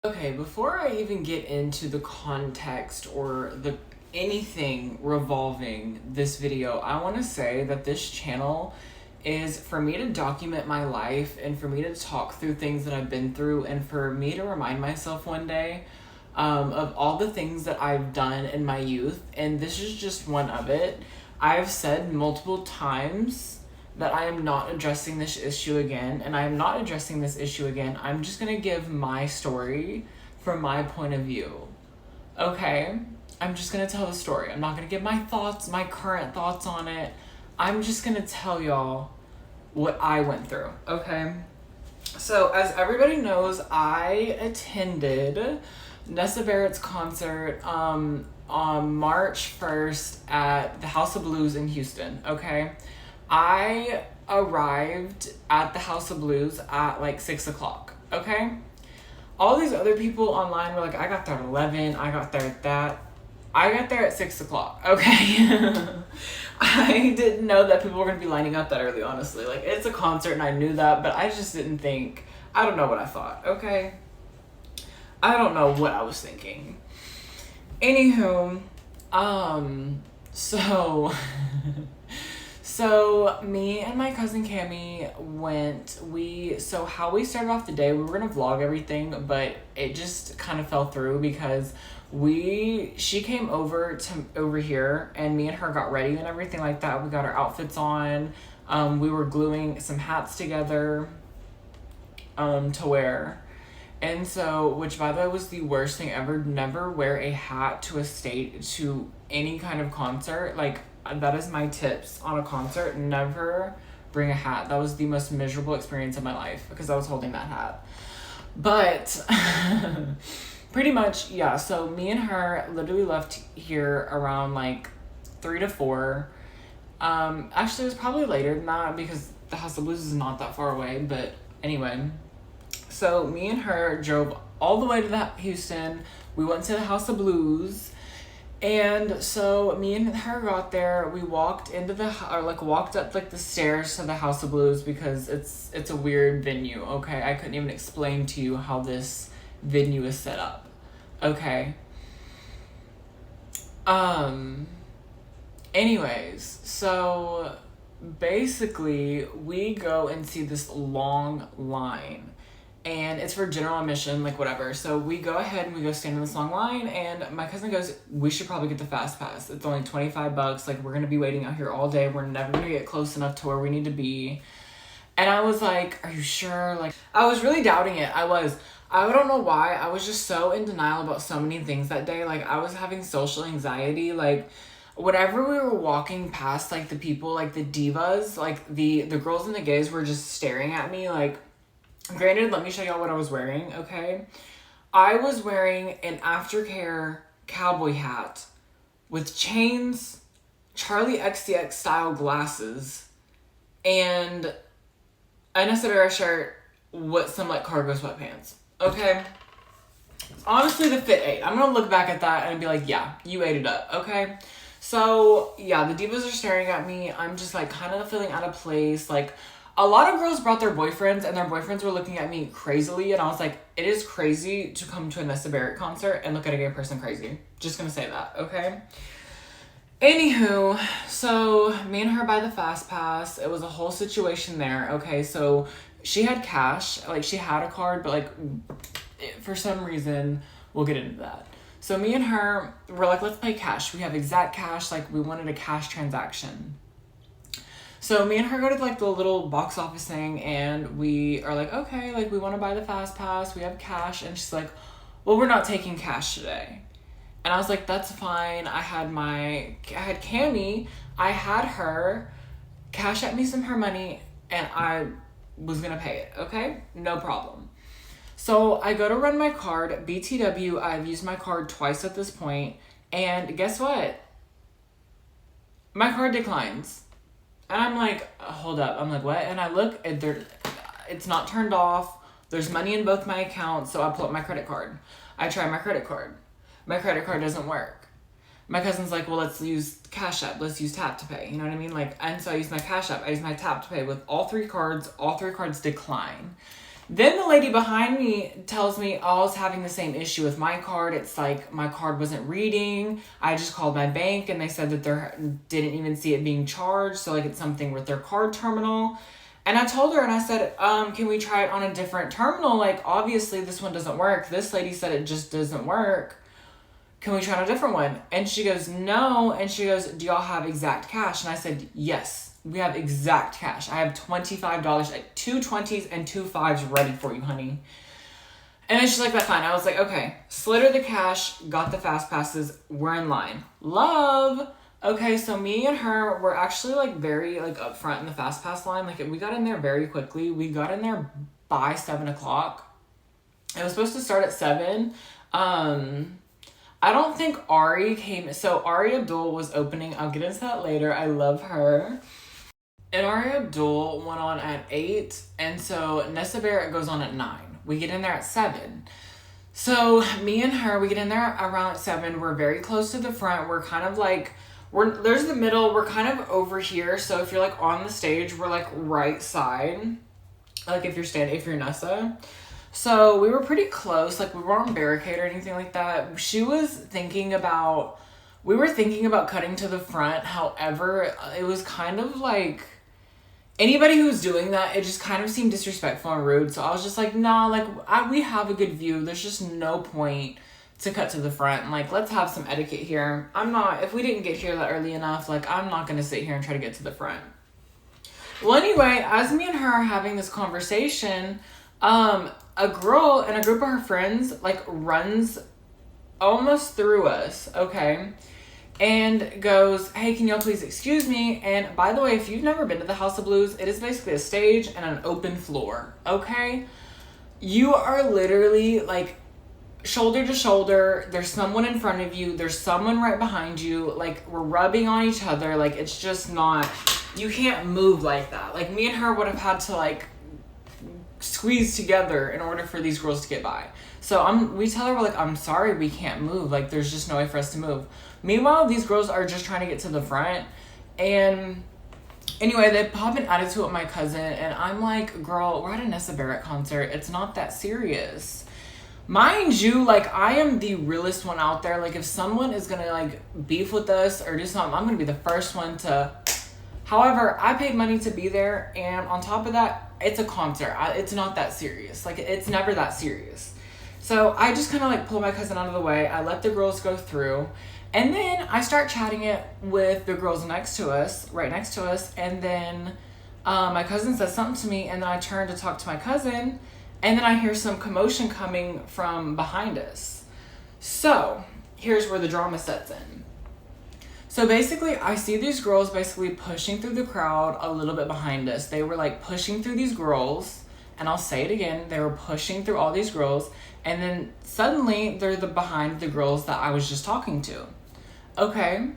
Okay, before I even get into the context or the anything revolving this video, I want to say that this channel is for me to document my life and for me to talk through things that I've been through and for me to remind myself one day of all the things that I've done in my youth, and this is just one of it. I've said multiple times that I am not addressing this issue again, and I am not addressing this issue again. I'm just gonna give my story from my point of view. Okay? I'm just gonna tell the story. I'm not gonna give my thoughts, my current thoughts on it. I'm just gonna tell y'all what I went through, okay? So, as everybody knows, I attended Nessa Barrett's concert on March 1st at the House of Blues in Houston, okay? I arrived at the House of Blues at like 6 o'clock, okay? All these other people online were like, I got there at 11, I got there at that. I got there at 6 o'clock, okay? I didn't know that people were gonna be lining up that early, honestly. Like, it's a concert and I knew that, but I just didn't think, I don't know what I thought, okay? I don't know what I was thinking. Anywho, so me and my cousin Cammie how we started off the day, we were gonna vlog everything, but it just kind of fell through because she came over here and me and her got ready and everything like that. We got our outfits on. We were gluing some hats together to wear. And so, which by the way was the worst thing ever. Never wear a hat to any kind of concert. Like, that is my tips on a concert. Never bring a hat. That was the most miserable experience of my life because I was holding that hat. But pretty much, yeah. So me and her literally left here around like 3 to 4. Actually, it was probably later than that because the House of Blues is not that far away. But anyway. So me and her drove all the way to Houston. We went to the House of Blues. And so me and her got there. We walked walked up like the stairs to the House of Blues because it's a weird venue, okay? I couldn't even explain to you how this venue is set up. Okay. Anyways, so basically we go and see this long line. And it's for general admission, like whatever. So we go ahead and we go stand in this long line, and my cousin goes, we should probably get the fast pass. It's only $25. Like, we're gonna be waiting out here all day. We're never gonna get close enough to where we need to be. And I was like, are you sure? Like, I was really doubting it. I don't know why. I was just so in denial about so many things that day. Like, I was having social anxiety. Like, whenever we were walking past, like, the people, like, the divas, like, the girls and the gays were just staring at me, like, granted, let me show y'all what I was wearing, okay? I was wearing an aftercare cowboy hat with chains, Charlie XCX style glasses, and a Nessa Barrett shirt with some like cargo sweatpants, okay? Honestly, the fit ate. I'm gonna look back at that and be like, yeah, you ate it up, okay? So, yeah, the divas are staring at me. I'm just like kind of feeling out of place, like, a lot of girls brought their boyfriends, and their boyfriends were looking at me crazily, and I was like, it is crazy to come to a Nessa Barrett concert and look at a gay person crazy. Just gonna say that, okay? Anywho, so me and her buy the fast pass. It was a whole situation there, okay? So she had cash, like she had a card, but like for some reason, we'll get into that. So me and her were like, let's pay cash. We have exact cash, like we wanted a cash transaction. So me and her go to like the little box office thing, and we are like, okay, like we want to buy the fast pass, we have cash. And she's like, well, we're not taking cash today. And I was like, that's fine. I had Cammie, I had her cash at me some of her money, and I was gonna pay it, okay? No problem. So I go to run my card, BTW, I've used my card twice at this point, and guess what? My card declines. And I'm like, hold up. I'm like, what? And I look, it's not turned off. There's money in both my accounts, so I pull up my credit card. I try my credit card. My credit card doesn't work. My cousin's like, well, let's use Cash App. Let's use Tap to Pay. You know what I mean? Like, and so I use my Cash App. I use my Tap to Pay with all three cards. All three cards decline. Then the lady behind me tells me, oh, I was having the same issue with my card. It's like my card wasn't reading. I just called my bank and they said that they didn't even see it being charged. So like it's something with their card terminal. And I told her and I said, can we try it on a different terminal? Like obviously this one doesn't work. This lady said it just doesn't work. Can we try on a different one? And she goes, no. And she goes, do y'all have exact cash? And I said, yes. We have exact cash. I have $25, like 2 20s and 2 5s ready for you, honey. And then she's like, that's fine. I was like, okay. Slid her the cash, got the fast passes. We're in line. Love. Okay, so me and her were actually like very like up front in the fast pass line. Like we got in there very quickly. We got in there by 7 o'clock. It was supposed to start at 7. I don't think Ari came. So Ari Abdul was opening. I'll get into that later. I love her. And Ari Abdul went on at 8, and so Nessa Barrett goes on at 9. We get in there at 7. So me and her, we get in there around 7. We're very close to the front. We're kind of like, there's the middle. We're kind of over here. So if you're like on the stage, we're like right side. Like if you're Nessa. So we were pretty close. Like we weren't on barricade or anything like that. We were thinking about cutting to the front. However, it was kind of like, anybody who was doing that, it just kind of seemed disrespectful and rude. So I was just like, nah, like we have a good view. There's just no point to cut to the front. And like, let's have some etiquette here. If we didn't get here that early enough, like I'm not going to sit here and try to get to the front. Well, anyway, as me and her are having this conversation, a girl and a group of her friends like runs almost through us. Okay. And goes, hey, can y'all please excuse me? And by the way, if you've never been to the House of Blues, it is basically a stage and an open floor, okay? You are literally like shoulder to shoulder. There's someone in front of you. There's someone right behind you. Like we're rubbing on each other. Like it's just not, you can't move like that. Like me and her would have had to like squeeze together in order for these girls to get by. So we tell her, we're like, I'm sorry, we can't move. Like there's just no way for us to move. Meanwhile, these girls are just trying to get to the front. And anyway, they pop an attitude with my cousin. And I'm like, girl, we're at a Nessa Barrett concert. It's not that serious. Mind you, like, I am the realest one out there. Like, if someone is going to, like, beef with us or do something, I'm going to be the first one to... However, I paid money to be there. And on top of that, it's a concert. It's not that serious. Like, it's never that serious. So I just kind of, like, pull my cousin out of the way. I let the girls go through. And then I start chatting it with the girls right next to us. And then my cousin says something to me, and then I turn to talk to my cousin, and then I hear some commotion coming from behind us. So here's where the drama sets in. So basically, I see these girls basically pushing through the crowd a little bit behind us. They were like pushing through these girls, and I'll say it again, they were pushing through all these girls, and then suddenly they're behind the girls that I was just talking to. Okay,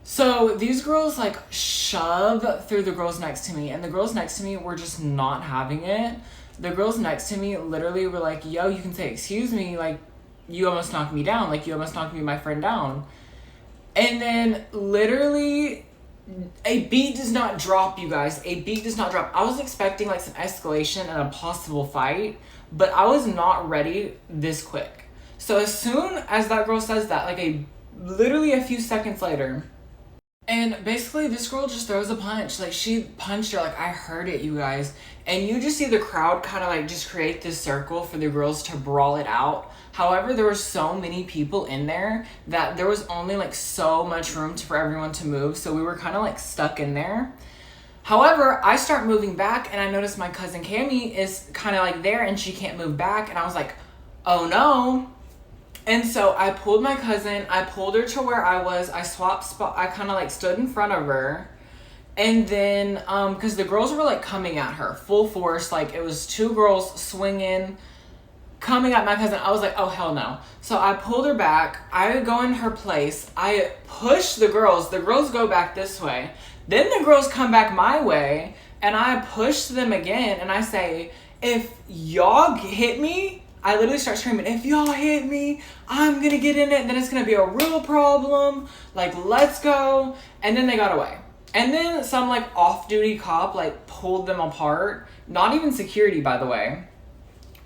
so these girls like shove through the girls next to me, and the girls next to me were just not having it. The girls next to me literally were like, yo, you can say excuse me, like you almost knocked me down, like you almost knocked me and my friend down. And then literally a beat does not drop, you guys. A beat does not drop. I was expecting like some escalation and a possible fight, but I was not ready this quick. So as soon as that girl says that, like literally a few seconds later, and basically this girl just throws a punch. Like she punched her, like I heard it, you guys. And you just see the crowd kind of like just create this circle for the girls to brawl it out. However, there were so many people in there that there was only like so much room for everyone to move. So we were kind of like stuck in there. However, I start moving back and I notice my cousin Cammie is kind of like there and she can't move back. And I was like, oh no. And so I pulled my cousin, I pulled her to where I was, I swapped spot, I kind of like stood in front of her. And then, cause the girls were like coming at her full force. Like it was two girls swinging, coming at my cousin. I was like, oh hell no. So I pulled her back, I go in her place, I push the girls go back this way. Then the girls come back my way and I push them again. And I say, if y'all hit me, I literally start screaming, if y'all hit me, I'm gonna get in it, then it's gonna be a real problem. Like, let's go. And then they got away. And then some like off-duty cop like pulled them apart. Not even security, by the way.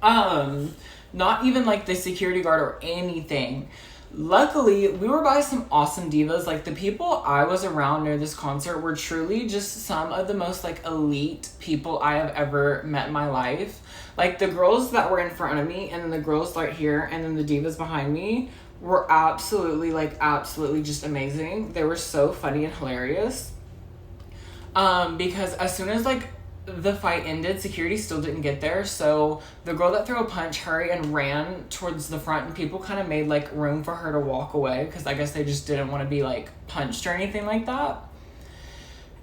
Not even like the security guard or anything. Luckily, we were by some awesome divas. Like, the people I was around near this concert were truly just some of the most like elite people I have ever met in my life. Like, the girls that were in front of me, and then the girls right here, and then the divas behind me were absolutely just amazing. They were so funny and hilarious. Because as soon as like the fight ended, security still didn't get there, so the girl that threw a punch hurried and ran towards the front, and people kind of made like room for her to walk away because I guess they just didn't want to be like punched or anything like that.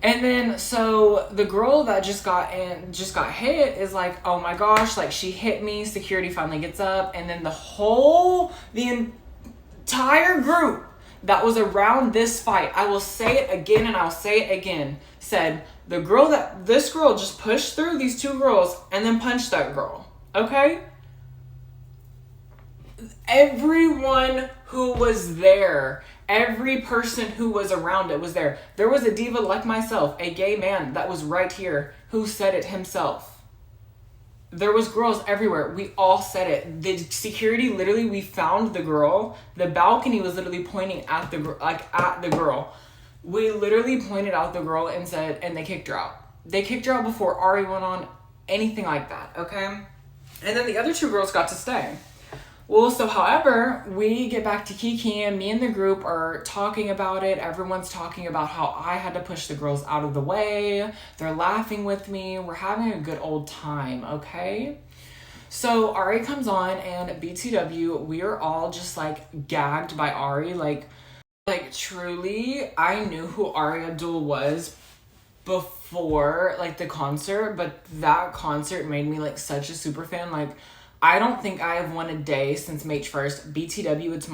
And then so the girl that just got hit is like, oh my gosh, like she hit me. Security finally gets up, and then the entire group that was around this fight, I will say it again and I'll say it again, said this girl just pushed through these two girls and then punched that girl. Okay? Everyone who was there, every person who was around it was there. There was a diva like myself, a gay man that was right here, who said it himself. There was girls everywhere. We all said it. The security, literally, we found the girl. The balcony was literally pointing at the girl. We literally pointed out the girl and said, and they kicked her out. They kicked her out before Ari went on, anything like that, okay? And then the other two girls got to stay. Well, so however, we get back to Kiki, and me and the group are talking about it. Everyone's talking about how I had to push the girls out of the way. They're laughing with me. We're having a good old time, okay? So Ari comes on, and BTW, we are all just like gagged by Ari. Like truly, I knew who Ari Abdul was before like the concert, but that concert made me like such a super fan. Like, I don't think I have won a day since March 1st. BTW, it's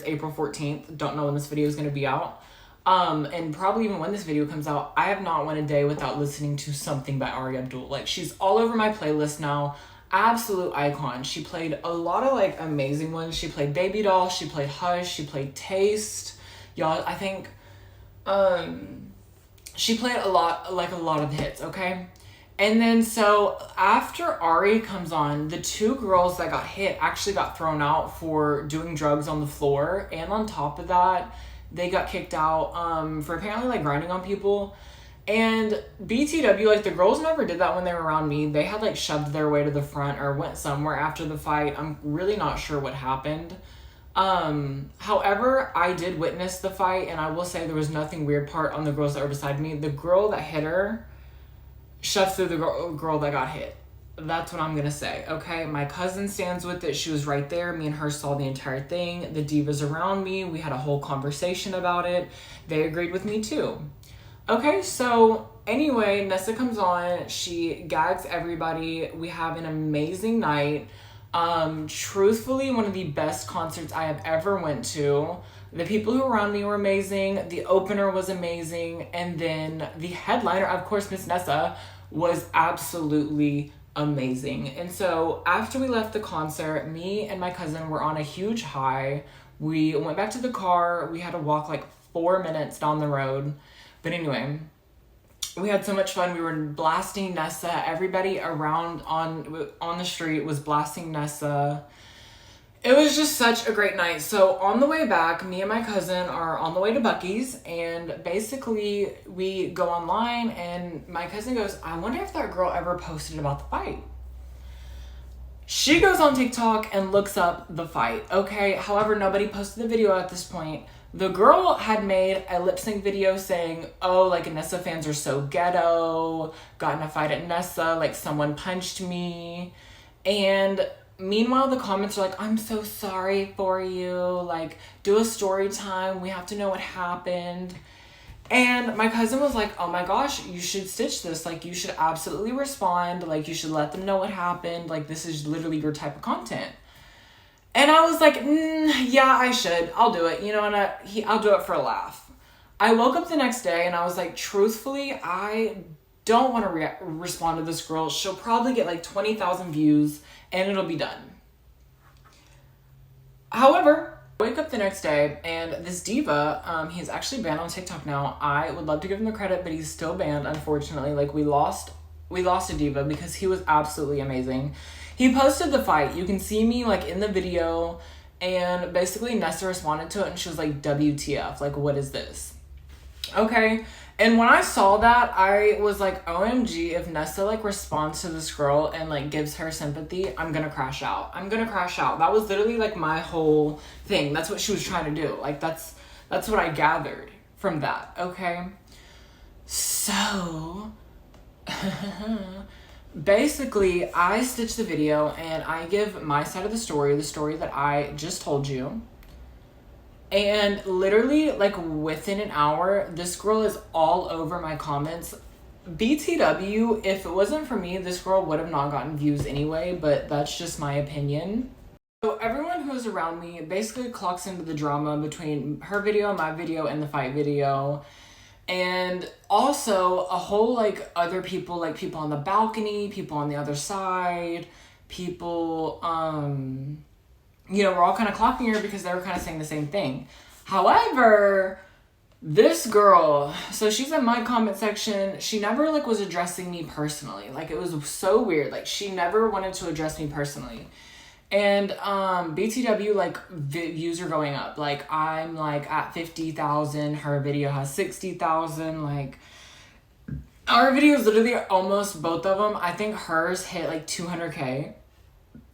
April 14th. Don't know when this video is going to be out. And probably even when this video comes out, I have not won a day without listening to something by Ari Abdul. Like, she's all over my playlist now. Absolute icon. She played a lot of like amazing ones. She played Baby Doll. She played Hush. She played Taste. Y'all, I think, she played a lot of the hits, okay? And then so after Ari comes on, the two girls that got hit actually got thrown out for doing drugs on the floor. And on top of that, they got kicked out for apparently like grinding on people. And BTW, like, the girls never did that when they were around me. They had like shoved their way to the front or went somewhere after the fight. I'm really not sure what happened. However, I did witness the fight, and I will say there was nothing weird part on the girls that were beside me. The girl that hit her shoved through the girl that got hit. That's what I'm gonna say, okay? My cousin stands with it. She was right there. Me and her saw the entire thing. The divas around me, we had a whole conversation about it. They agreed with me too. Okay, so anyway, Nessa comes on. She gags everybody. We have an amazing night. Truthfully, one of the best concerts I have ever went to. The people who were around me were amazing. The opener was amazing. And then the headliner, of course, Miss Nessa, was absolutely amazing. And so after we left the concert, me and my cousin were on a huge high. We went back to the car. We had to walk like 4 minutes down the road. But anyway, we had so much fun. We were blasting Nessa. Everybody around on the street was blasting Nessa. It was just such a great night. So on the way back, me and my cousin are on the way to Buc-ee's, and basically we go online, and my cousin goes, I wonder if that girl ever posted about the fight. She goes on TikTok and looks up the fight, okay? However, nobody posted the video at this point. The girl had made a lip sync video saying, oh, like, Nessa fans are so ghetto, got in a fight at Nessa, like, someone punched me. And meanwhile, the comments are like, I'm so sorry for you, like, do a story time, we have to know what happened. And my cousin was like, oh my gosh, you should stitch this, like, you should absolutely respond, like, you should let them know what happened, like, this is literally your type of content. And I was like, yeah, I should. I'll do it. You know, and I'll do it for a laugh. I woke up the next day and I was like, truthfully, I don't want to respond to this girl. She'll probably get like 20,000 views and it'll be done. However, I wake up the next day and this diva, he's actually banned on TikTok now. I would love to give him the credit, but he's still banned, unfortunately. Like, we lost a diva because he was absolutely amazing. He posted the fight. You can see me like in the video, and basically Nessa responded to it and she was like, WTF, like what is this? Okay. And when I saw that, I was like, OMG, if Nessa like responds to this girl and like gives her sympathy, I'm gonna crash out. I'm gonna crash out. That was literally like my whole thing. That's what she was trying to do. Like that's what I gathered from that. Okay. So basically I stitch the video and I give my side of the story that I just told you. And literally, like, within an hour, this girl is all over my comments. BTW, if it wasn't for me, this girl would have not gotten views anyway, but that's just my opinion. So everyone who's around me basically clocks into the drama between her video, my video, and the fight video. And also a whole, like, other people, like people on the balcony, people on the other side, people, you know, we're all kind of clocking her because they were kind of saying the same thing. However, this girl, so she's in my comment section. She never like was addressing me personally. Like it was so weird. Like she never wanted to address me personally. And BTW like views are going up. Like I'm like at 50,000. Her video has 60,000. Like our videos literally almost both of them. I think hers hit like 200K.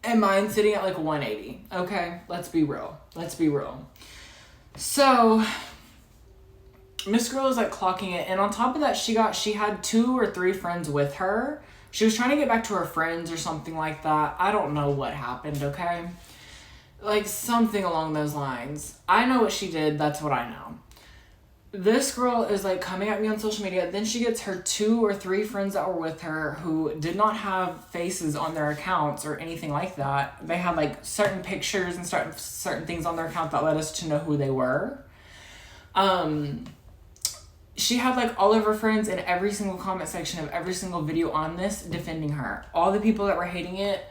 And mine's sitting at like 180. Okay, let's be real. Let's be real. So, Miss Girl is like clocking it. And on top of that, she had 2 or 3 friends with her. She was trying to get back to her friends or something like that. I don't know what happened, okay? Like something along those lines. I know what she did. That's what I know. This girl is like coming at me on social media. Then she gets her 2 or 3 friends that were with her who did not have faces on their accounts or anything like that. They had like certain pictures and certain things on their account that led us to know who they were. She had like all of her friends in every single comment section of every single video on this defending her. All the people that were hating it,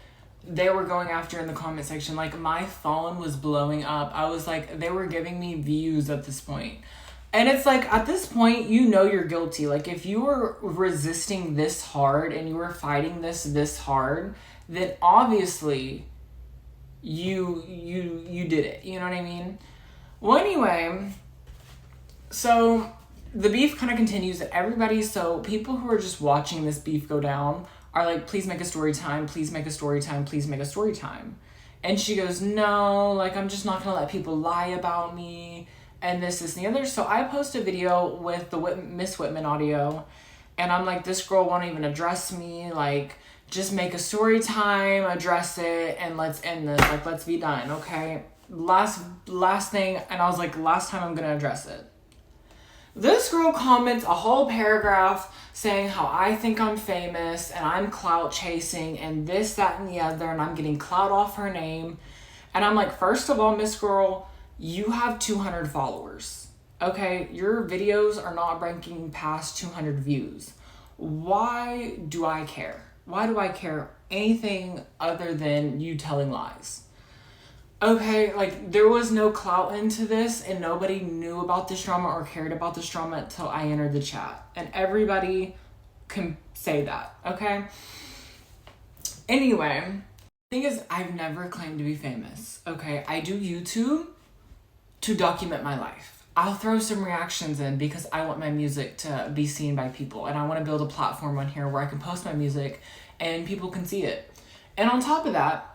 they were going after in the comment section. Like my phone was blowing up. I was like, they were giving me views at this point. And it's like, at this point, you know you're guilty. Like, if you were resisting this hard and you were fighting this hard, then obviously you did it. You know what I mean? Well, anyway, so the beef kind of continues. So people who are just watching this beef go down are like, please make a story time. Please make a story time. Please make a story time. And she goes, no, like, I'm just not going to let people lie about me. And this, and the other. So I post a video with the Miss Whitman audio. And I'm like, this girl won't even address me. Like, just make a story time, address it, and let's end this. Like, let's be done, okay? Last thing. And I was like, last time I'm going to address it. This girl comments a whole paragraph saying how I think I'm famous and I'm clout chasing and this, that, and the other. And I'm getting clout off her name. And I'm like, first of all, Miss Girl, you have 200 followers, okay? Your videos are not ranking past 200 views. Why do I care? Why do I care anything other than you telling lies? Okay, like, there was no clout into this, and nobody knew about this drama or cared about this drama until I entered the chat. And everybody can say that, okay? Anyway, the thing is, I've never claimed to be famous, okay? I do YouTube to document my life. I'll throw some reactions in because I want my music to be seen by people, and I want to build a platform on here where I can post my music and people can see it. And on top of that,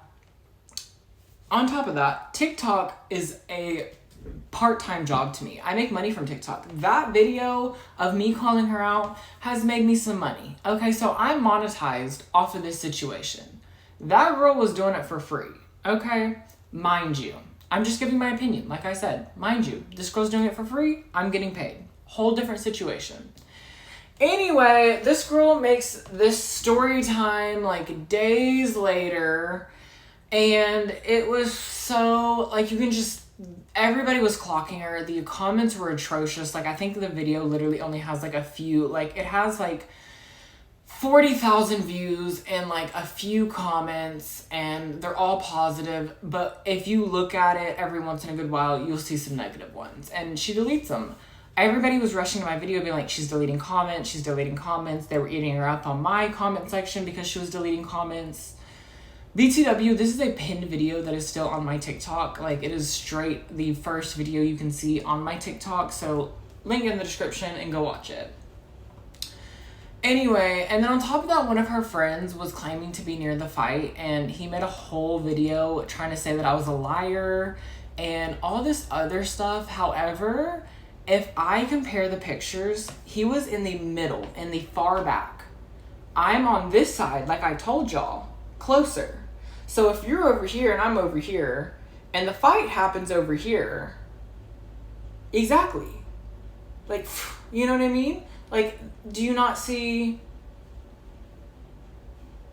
TikTok is a part-time job to me. I make money from TikTok. That video of me calling her out has made me some money. Okay, so I'm monetized off of this situation. That girl was doing it for free. Okay, mind you. I'm just giving my opinion. Like I said, mind you, this girl's doing it for free. I'm getting paid. Whole different situation. Anyway, this girl makes this story time like days later. And it was so, like, you can just, everybody was clocking her. The comments were atrocious. Like, I think the video literally only has like a few, like, it has like 40,000 views and like a few comments, and they're all positive. But if you look at it every once in a good while, you'll see some negative ones, and she deletes them. Everybody was rushing to my video being like, she's deleting comments, she's deleting comments. They were eating her up on my comment section because she was deleting comments. BTW, this is a pinned video that is still on my TikTok. Like, it is straight the first video you can see on my TikTok. So, link in the description and go watch it. Anyway, and then on top of that, one of her friends was claiming to be near the fight, and he made a whole video trying to say that I was a liar and all this other stuff. However, if I compare the pictures, he was in the middle, in the far back. I'm on this side, like I told y'all, closer. So if you're over here and I'm over here, and the fight happens over here, exactly. Like, you know what I mean? Like, do you not see...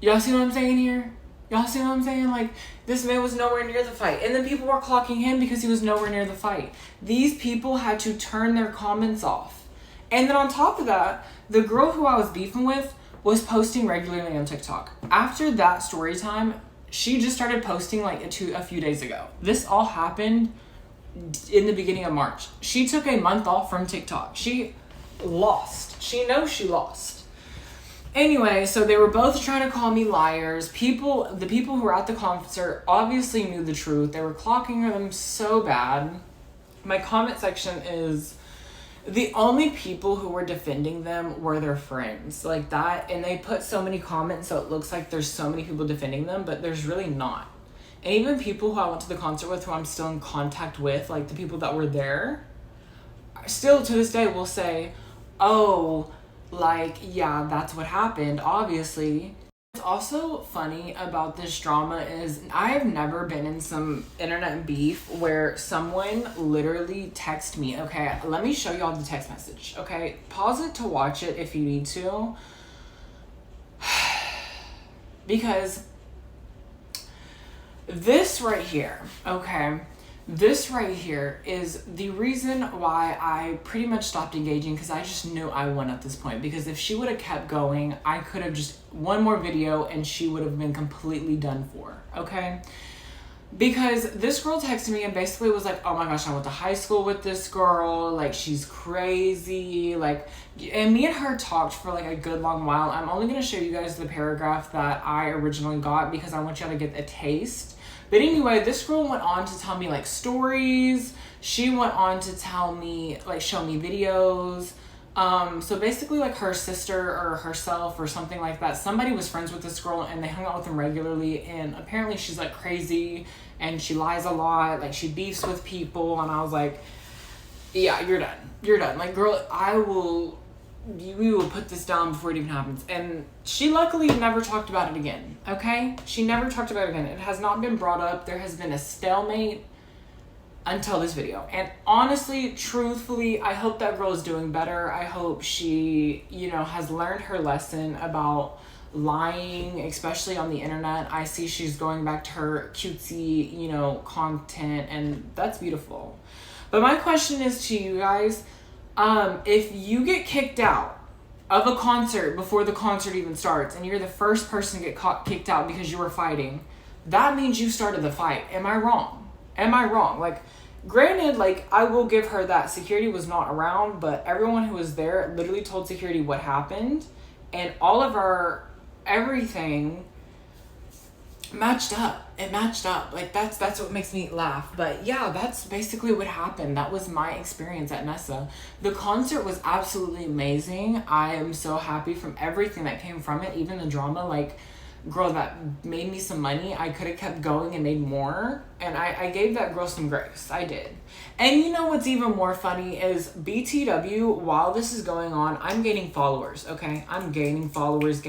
Y'all see what I'm saying here? Y'all see what I'm saying? Like, this man was nowhere near the fight. And then people were clocking him because he was nowhere near the fight. These people had to turn their comments off. And then on top of that, the girl who I was beefing with was posting regularly on TikTok. After that story time, she just started posting like a few days ago. This all happened in the beginning of March. She took a month off from TikTok. She lost. She knows she lost. Anyway, so they were both trying to call me liars. The people who were at the concert obviously knew the truth. They were clocking them so bad. My comment section is... The only people who were defending them were their friends, like that. And they put so many comments so it looks like there's so many people defending them, but there's really not. And even people who I went to the concert with, who I'm still in contact with, like the people that were there, still to this day will say, oh, like, yeah, that's what happened, obviously. What's also funny about this drama is I have never been in some internet beef where someone literally texted me. Okay, let me show y'all the text message. Okay, pause it to watch it if you need to. Because this right here, okay, this right here is the reason why I pretty much stopped engaging, because I just knew I won at this point. Because if she would have kept going, I could have just one more video and she would have been completely done for, okay? Because this girl texted me and basically was like, oh my gosh, I went to high school with this girl, like she's crazy, like, and me and her talked for like a good long while. I'm only going to show you guys the paragraph that I originally got because I want y'all to get a taste. But anyway, this girl went on to tell me like stories. She went on to tell me, like, show me videos. So basically like her sister or herself or something like that, somebody was friends with this girl and they hung out with them regularly, and apparently she's like crazy and she lies a lot, like she beefs with people. And I was like, yeah, you're done. Like, girl, we will put this down before it even happens. And she luckily never talked about it again, okay? She never talked about it again. It has not been brought up. There has been a stalemate until this video. And honestly, truthfully, I hope that girl is doing better. I hope she, has learned her lesson about lying, especially on the internet. I see she's going back to her cutesy, content, and that's beautiful. But my question is to you guys, if you get kicked out of a concert before the concert even starts and you're the first person to get kicked out because you were fighting, that means you started the fight. Am I wrong? Like, granted, like, I will give her that security was not around, but everyone who was there literally told security what happened, and all of our everything matched up. It matched up. Like, that's what makes me laugh. But yeah, that's basically what happened. That was my experience at Nessa. The concert was absolutely amazing. I am so happy from everything that came from it, even the drama. Like, girl, that made me some money. I could have kept going and made more, and I gave that girl some grace. I did. And you know what's even more funny is BTW, while this is going on, I'm gaining followers, okay? I'm gaining followers.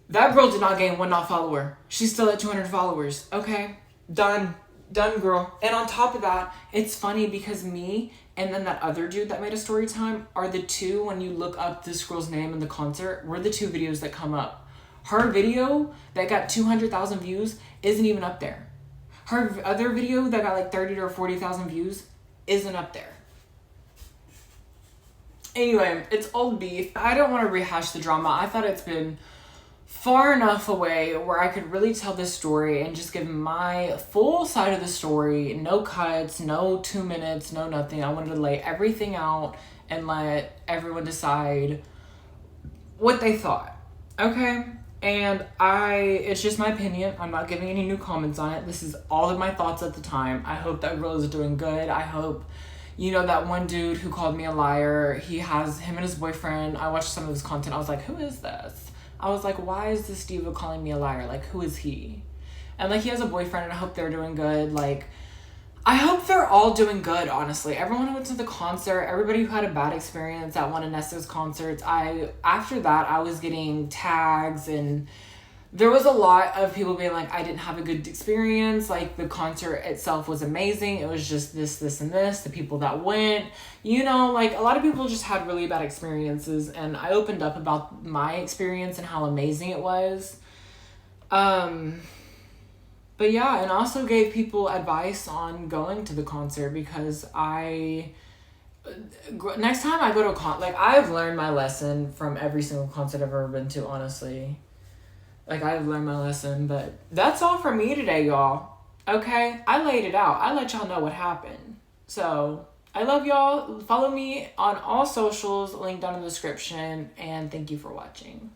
That girl did not gain one not follower. She's still at 200 followers, okay? Done, girl. And on top of that, it's funny because me and then that other dude that made a story time are the two, when you look up this girl's name in the concert, we're the two videos that come up. Her video that got 200,000 views isn't even up there. Her other video that got like 30 or 40,000 views isn't up there. Anyway, it's old beef. I don't want to rehash the drama. I thought it's been far enough away where I could really tell this story and just give my full side of the story. No cuts, no 2 minutes, no nothing. I wanted to lay everything out and let everyone decide what they thought. Okay? And it's just my opinion. I'm not giving any new comments on it. This is all of my thoughts at the time. I hope that girl is doing good. I hope, that one dude who called me a liar, him and his boyfriend. I watched some of his content. I was like, who is this? I was like, why is this diva calling me a liar? Like, who is he? And, like, he has a boyfriend, and I hope they're doing good. Like, I hope they're all doing good, honestly. Everyone who went to the concert, everybody who had a bad experience at one of Nessa's concerts, after that, I was getting tags, and there was a lot of people being like, I didn't have a good experience. Like, the concert itself was amazing. It was just this, and this. The people that went, like, a lot of people just had really bad experiences, and I opened up about my experience and how amazing it was. But yeah, and also gave people advice on going to the concert, because next time I go to a I've learned my lesson from every single concert I've ever been to, honestly. Like, I've learned my lesson, but that's all for me today, y'all. Okay? I laid it out. I let y'all know what happened. So, I love y'all. Follow me on all socials, link down in the description, and thank you for watching.